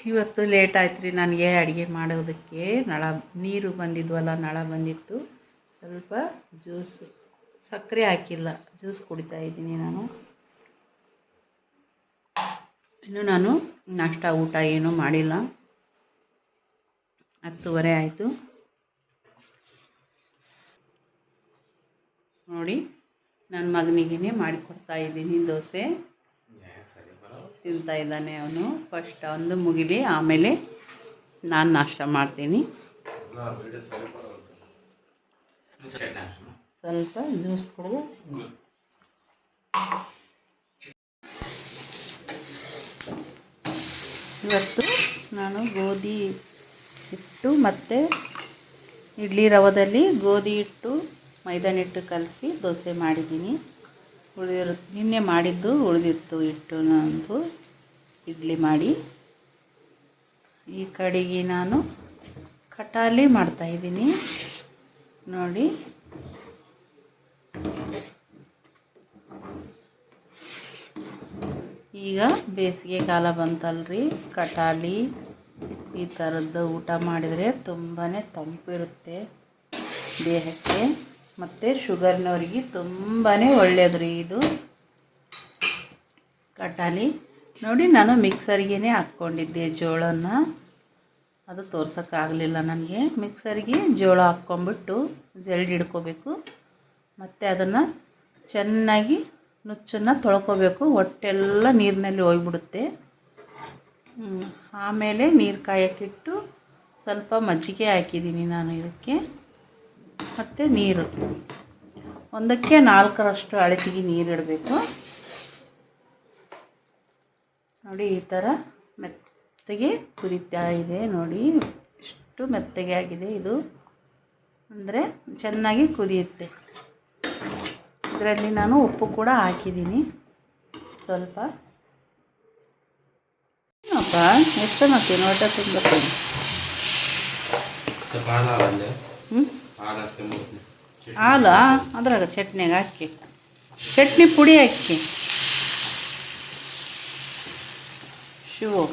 ಇವತ್ತು ಲೇಟ್ ಆಯ್ತು ರೀ ನನಗೆ ಅಡುಗೆ ಮಾಡೋದಕ್ಕೆ. ನೀರು ಬಂದಿದ್ವಲ್ಲ, ನಳ ಬಂದಿತ್ತು. ಸ್ವಲ್ಪ ಜ್ಯೂಸು, ಸಕ್ಕರೆ ಹಾಕಿಲ್ಲ, ಜ್ಯೂಸ್ ಕುಡಿತಾ ಇದ್ದೀನಿ ನಾನು. ಇನ್ನು ನಾನು ನಾಷ್ಟ ಊಟ ಏನೂ ಮಾಡಿಲ್ಲ. 10:30 ಆಯಿತು ನೋಡಿ. ನನ್ನ ಮಗನಿಗೆ ಮಾಡಿಕೊಡ್ತಾ ಇದ್ದೀನಿ ದೋಸೆ. ತಿಂತಾ ಇದ್ದಾನೆ ಅವನು. ಫಸ್ಟ್ ಅವನು ಮುಗಿಲಿ, ಆಮೇಲೆ ನಾನು ನಾಷ್ಟ ಮಾಡ್ತೀನಿ. ಸ್ವಲ್ಪ ಜ್ಯೂಸ್ ಕುಡಿದು ಇವತ್ತು ನಾನು ಗೋಧಿ ಹಿಟ್ಟು ಮತ್ತು ಇಡ್ಲಿ ರವದಲ್ಲಿ ಗೋಧಿ ಹಿಟ್ಟು ಮೈದಾ ಹಿಟ್ಟು ಕಲಸಿ ದೋಸೆ ಮಾಡಿದ್ದೀನಿ. ನಿನ್ನೆ ಮಾಡಿದ್ದು ಉಳಿದಿತ್ತು ಹಿಟ್ಟು ನಂದು ಇಡ್ಲಿ ಮಾಡಿ. ಈ ಕಡೆಗೆ ನಾನು ಕಟಾಲಿ ಮಾಡ್ತಾಯಿದ್ದೀನಿ ನೋಡಿ. ಈಗ ಬೇಸಿಗೆ ಕಾಲ ಬಂತಲ್ರಿ, ಕಟಾಲಿ ಈ ಥರದ್ದು ಊಟ ಮಾಡಿದರೆ ತುಂಬಾ ತಂಪಿರುತ್ತೆ ದೇಹಕ್ಕೆ, ಮತ್ತು ಶುಗರ್ನವ್ರಿಗೆ ತುಂಬಾ ಒಳ್ಳೆಯದು ರೀ ಇದು ಕಟಾಲಿ. ನೋಡಿ, ನಾನು ಮಿಕ್ಸರ್ಗೆ ಹಾಕ್ಕೊಂಡಿದ್ದೆ ಜೋಳನ. ಅದು ತೋರ್ಸೋಕ್ಕಾಗಲಿಲ್ಲ ನನಗೆ. ಮಿಕ್ಸರ್ಗೆ ಜೋಳ ಹಾಕ್ಕೊಂಬಿಟ್ಟು ಜಲ್ಡಿ ಹಿಡ್ಕೋಬೇಕು, ಮತ್ತು ಅದನ್ನು ಚೆನ್ನಾಗಿ ನುಚ್ಚನ್ನು ತೊಳ್ಕೊಬೇಕು. ಹೊಟ್ಟೆಲ್ಲ ನೀರಿನಲ್ಲಿ ಹೋಗ್ಬಿಡುತ್ತೆ. ಆಮೇಲೆ ನೀರು ಕಾಯಕ್ಕಿಟ್ಟು ಸ್ವಲ್ಪ ಮಜ್ಜಿಗೆ ಹಾಕಿದ್ದೀನಿ ನಾನು ಇದಕ್ಕೆ, ಮತ್ತು ನೀರು 1ಕ್ಕೆ 4ರಷ್ಟು ಅಳತೆಗೆ ನೀರು ಇಡಬೇಕು ನೋಡಿ. ಈ ಥರ ಮೆತ್ತಗೆ ಕುದೀತಾ ಇದೆ ನೋಡಿ. ಎಷ್ಟು ಮೆತ್ತಗೆ ಆಗಿದೆ ಇದು ಅಂದರೆ ಚೆನ್ನಾಗಿ ಕುದಿಯುತ್ತೆ. ಇದರಲ್ಲಿ ನಾನು ಉಪ್ಪು ಕೂಡ ಹಾಕಿದ್ದೀನಿ ಸ್ವಲ್ಪ. ಅಪ್ಪ ಎಷ್ಟು ಮಾಡ್ತೀನಿ ಊಟ ತುಂಬ ಹಾಲು ಅದ್ರಾಗ ಚಟ್ನಿಗೆ ಹಾಕಿ, ಚಟ್ನಿ ಪುಡಿ ಹಾಕಿ ಶಿವು.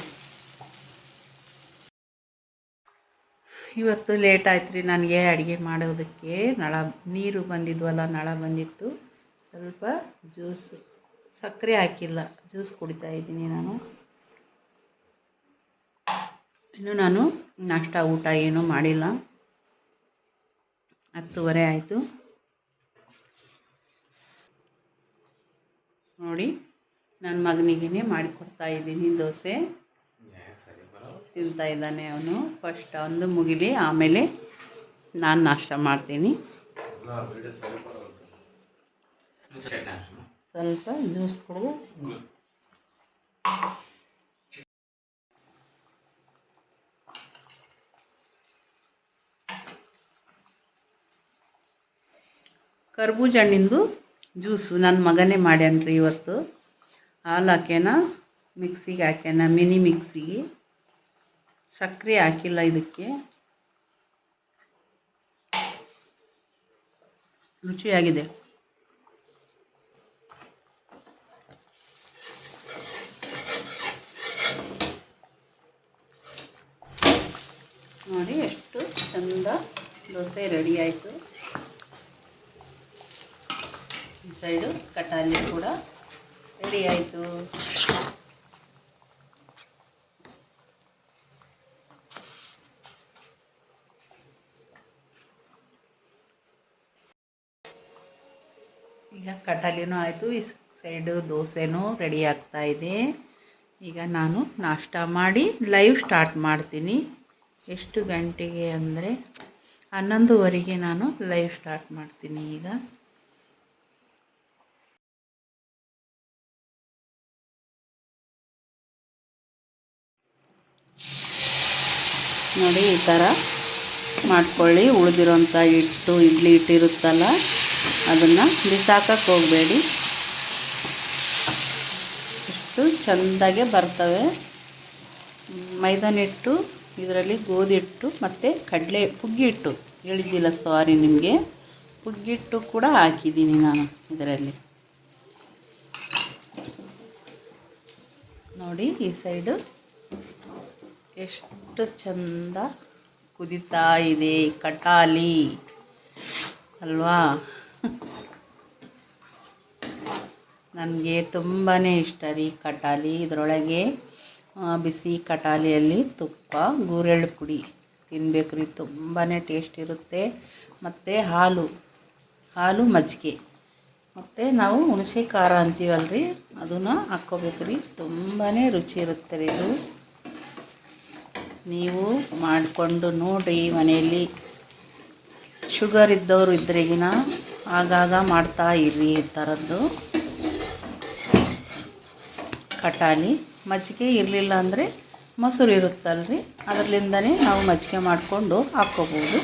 ಇವತ್ತು ಲೇಟ್ ಆಯ್ತು ರೀ ನನಗೆ ಅಡುಗೆ ಮಾಡೋದಕ್ಕೆ. ನೀರು ಬಂದಿದ್ವಲ್ಲ, ನಳ ಬಂದಿತ್ತು. ಸ್ವಲ್ಪ ಜ್ಯೂಸು, ಸಕ್ಕರೆ ಹಾಕಿಲ್ಲ, ಜ್ಯೂಸ್ ಕುಡಿತಾ ಇದ್ದೀನಿ ನಾನು. ಇನ್ನು ನಾನು ನಾಷ್ಟ ಊಟ ಏನೂ ಮಾಡಿಲ್ಲ. 10:30 ಆಯಿತು ನೋಡಿ. ನನ್ನ ಮಗನಿಗೆ ಮಾಡಿಕೊಡ್ತಾ ಇದ್ದೀನಿ ದೋಸೆ. ತಿಂತಾ ಇದ್ದಾನೆ ಅವನು. ಫಸ್ಟ್ ಅವನು ಮುಗಿಲಿ, ಆಮೇಲೆ ನಾನು ನಾಷ್ಟ ಮಾಡ್ತೀನಿ. ಸ್ವಲ್ಪ ಜ್ಯೂಸ್ ಕುಡಿದು ಕರ್ಬೂಜ ಹಣ್ಣಿಂದು ಜ್ಯೂಸು ನನ್ನ ಮಗನೇ ಮಾಡ್ಯಾನ್ರಿ ಇವತ್ತು. ಹಾಲು ಹಾಕ್ಯಾನ, ಮಿಕ್ಸಿಗೆ ಹಾಕ್ಯಾನ, ಮಿನಿ ಮಿಕ್ಸಿಗೆ. ಸಕ್ಕರೆ ಹಾಕಿಲ್ಲ ಇದಕ್ಕೆ. ರುಚಿಯಾಗಿದೆ. ನೋಡಿ ಎಷ್ಟು ಚಂದ ದೋಸೆ ರೆಡಿ ಆಯಿತು. ಈ ಸೈಡು ಕಟಾಲಿ ಕೂಡ ರೆಡಿ ಆಯಿತು. ಈಗ ಕಟಾಲಿನೂ ಆಯಿತು, ಈ ಸೈಡು ದೋಸೆನೂ ರೆಡಿ ಆಗ್ತಾ ಇದೆ. ಈಗ ನಾನು ನಾಷ್ಟ ಮಾಡಿ ಲೈವ್ ಸ್ಟಾರ್ಟ್ ಮಾಡ್ತೀನಿ. ಎಷ್ಟು ಗಂಟೆಗೆ ಅಂದರೆ 11:30ಗೆ ನಾನು ಲೈವ್ ಸ್ಟಾರ್ಟ್ ಮಾಡ್ತೀನಿ. ಈಗ ನೋಡಿ, ಈ ಥರ ಮಾಡ್ಕೊಳ್ಳಿ. ಉಳಿದಿರೋಂಥ ಹಿಟ್ಟು, ಇಡ್ಲಿ ಹಿಟ್ಟಿರುತ್ತಲ್ಲ, ಅದನ್ನು ಬಿಸಾಕಕ್ಕೆ ಹೋಗಬೇಡಿ. ಎಷ್ಟು ಚೆಂದಾಗೆ ಬರ್ತವೆ. ಮೈದಾ ಹಿಟ್ಟು, ಇದರಲ್ಲಿ ಗೋಧಿ ಹಿಟ್ಟು ಮತ್ತು ಕಡಲೆ ಪುಗ್ಗಿ ಹಿಟ್ಟು ಹೇಳಿದ್ದಿಲ್ಲ, ಸಾರಿ ನಿಮಗೆ, ಪುಗ್ಗಿ ಹಿಟ್ಟು ಕೂಡ ಹಾಕಿದ್ದೀನಿ ನಾನು ಇದರಲ್ಲಿ. ನೋಡಿ, ಈ ಸೈಡು ಎಷ್ಟು ಚಂದ ಕುದೀತಾ ಇದೆ ಕಟಾಲಿ ಅಲ್ವಾ. ನನಗೆ ತುಂಬಾ ಇಷ್ಟ ರೀ ಕಟಾಲಿ. ಇದರೊಳಗೆ ಬಿಸಿ ಕಟಾಲಿಯಲ್ಲಿ ತುಪ್ಪ ಗುರೆಳ್ಳು ಪುಡಿ ತಿನ್ಬೇಕು ರೀ, ತುಂಬಾ ಟೇಸ್ಟ್ ಇರುತ್ತೆ. ಮತ್ತು ಹಾಲು ಮಜ್ಜಿಗೆ ಮತ್ತು ನಾವು ಹುಣಸೆ ಖಾರ ಅಂತೀವಲ್ರಿ, ಅದನ್ನು ಹಾಕ್ಕೋಬೇಕು ರೀ. ತುಂಬಾ ರುಚಿ ಇರುತ್ತೆ ರೀ ಇದು. ನೀವು ಮಾಡಿಕೊಂಡು ನೋಡಿರಿ ಮನೆಯಲ್ಲಿ. ಶುಗರ್ ಇದ್ದವರು ಇದ್ರೆಗಿನ ಆಗಾಗ ಮಾಡ್ತಾ ಇರ್ರಿ ಈ ಥರದ್ದು ಕಟಾಲಿ. ಮಜ್ಜಿಗೆ ಇರಲಿಲ್ಲ ಅಂದರೆ ಮೊಸರು ಇರುತ್ತಲ್ರಿ, ಅದರಲ್ಲಿಂದನೇ ನಾವು ಮಜ್ಜಿಗೆ ಮಾಡಿಕೊಂಡು ಹಾಕ್ಕೋಬೋದು.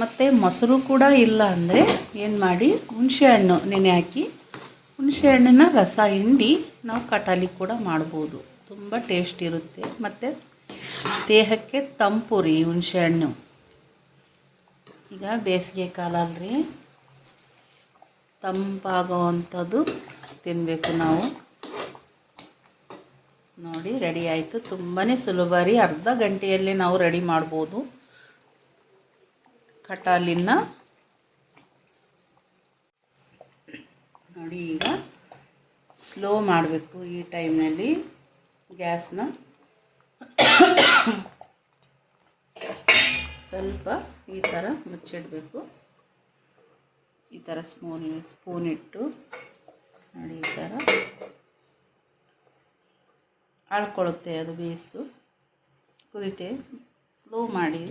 ಮತ್ತು ಮೊಸರು ಕೂಡ ಇಲ್ಲ ಅಂದರೆ ಏನು ಮಾಡಿ, ಹುಣಸೆಹಣ್ಣು ನೆನೆ ಹಾಕಿ ಹುಣಸೆಹಣ್ಣಿನ ರಸ ಹಿಂಡಿ ನಾವು ಕಟಾಲಿ ಕೂಡ ಮಾಡ್ಬೋದು. ತುಂಬ ಟೇಸ್ಟ್ ಇರುತ್ತೆ ಮತ್ತು ದೇಹಕ್ಕೆ ತಂಪು ರೀ ಹುಣಸೆಹಣ್ಣು. ಈಗ ಬೇಸಿಗೆ ಕಾಲ ಅಲ್ರಿ, ತಂಪಾಗೋವಂಥದ್ದು ತಿನ್ನಬೇಕು ನಾವು. ನೋಡಿ ರೆಡಿ ಆಯಿತು. ತುಂಬಾ ಸುಲಭ ರೀ, ಅರ್ಧ ಗಂಟೆಯಲ್ಲಿ ನಾವು ರೆಡಿ ಮಾಡ್ಬೋದು ಕಟಾಲಿನ. ನೋಡಿ ಈಗ ಸ್ಲೋ ಮಾಡಬೇಕು ಈ ಟೈಮ್ನಲ್ಲಿ ಗ್ಯಾಸ್ನ. ಸ್ವಲ್ಪ ಈ ಥರ ಮುಚ್ಚಿಡಬೇಕು. ಈ ಥರ ಸ್ಪೂನ್ ಇಟ್ಟು ನೋಡಿ ಈ ಥರ ಆಳ್ಕೊಳ್ಳುತ್ತೆ ಅದು. ಬೇಯಿಸು ಕುದಿತೆ. ಸ್ಲೋ ಮಾಡಿ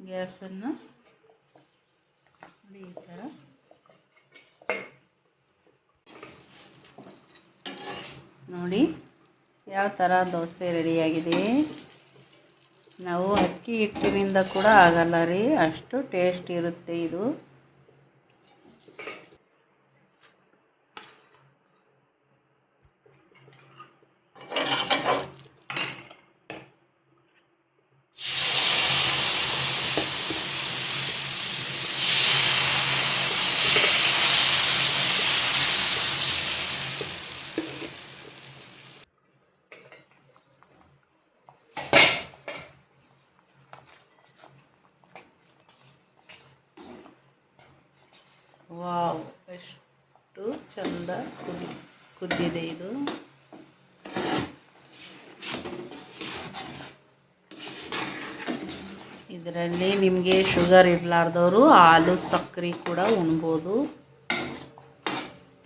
ಗ್ಯಾಸನ್ನು. ನೋಡಿ ಈ ಥರ ನೋಡಿ ಯಾವ ಥರ ದೋಸೆ ರೆಡಿಯಾಗಿದೆ. ನಾವು ಅಕ್ಕಿ ಹಿಟ್ಟಿನಿಂದ ಕೂಡ ಆಗಲ್ಲ ರೀ, ಅಷ್ಟು ಟೇಸ್ಟ್ ಇರುತ್ತೆ ಇದು. ವಾವ್, ಎಷ್ಟು ಚಂದ ಕುದ್ದಿದೆ ಇದು. ಇದರಲ್ಲಿ ನಿಮಗೆ ಶುಗರ್ ಇರಲಾರ್ದವರು ಹಾಲು ಸಕ್ಕರೆ ಕೂಡ ಉಣ್ಬೋದು.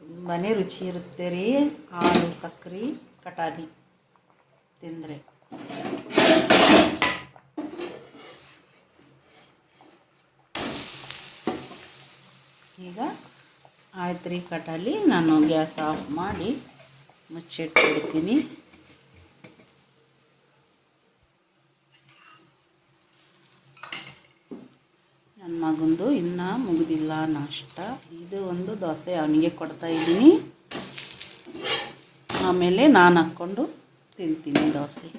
ತುಂಬಾ ರುಚಿ ಇರುತ್ತೆ ರೀ ಹಾಲು ಸಕ್ಕರೆ ಕಟಾಲಿ ತಿಂದರೆ. ಈಗ ಆಯ್ತು ರೀ ಕಟಾಲಿ. ನಾನು ಗ್ಯಾಸ್ ಆಫ್ ಮಾಡಿ ಮುಚ್ಚಿಟ್ಬಿಡ್ತೀನಿ. ನನ್ನ ಮಗಂದು ಇನ್ನೂ ಮುಗಿದಿಲ್ಲ ನಾಷ್ಟ. ಇದು ಒಂದು ದೋಸೆ ಅವನಿಗೆ ಕೊಡ್ತಾಯಿದ್ದೀನಿ, ಆಮೇಲೆ ನಾನು ಹಾಕ್ಕೊಂಡು ತಿಂತೀನಿ ದೋಸೆ.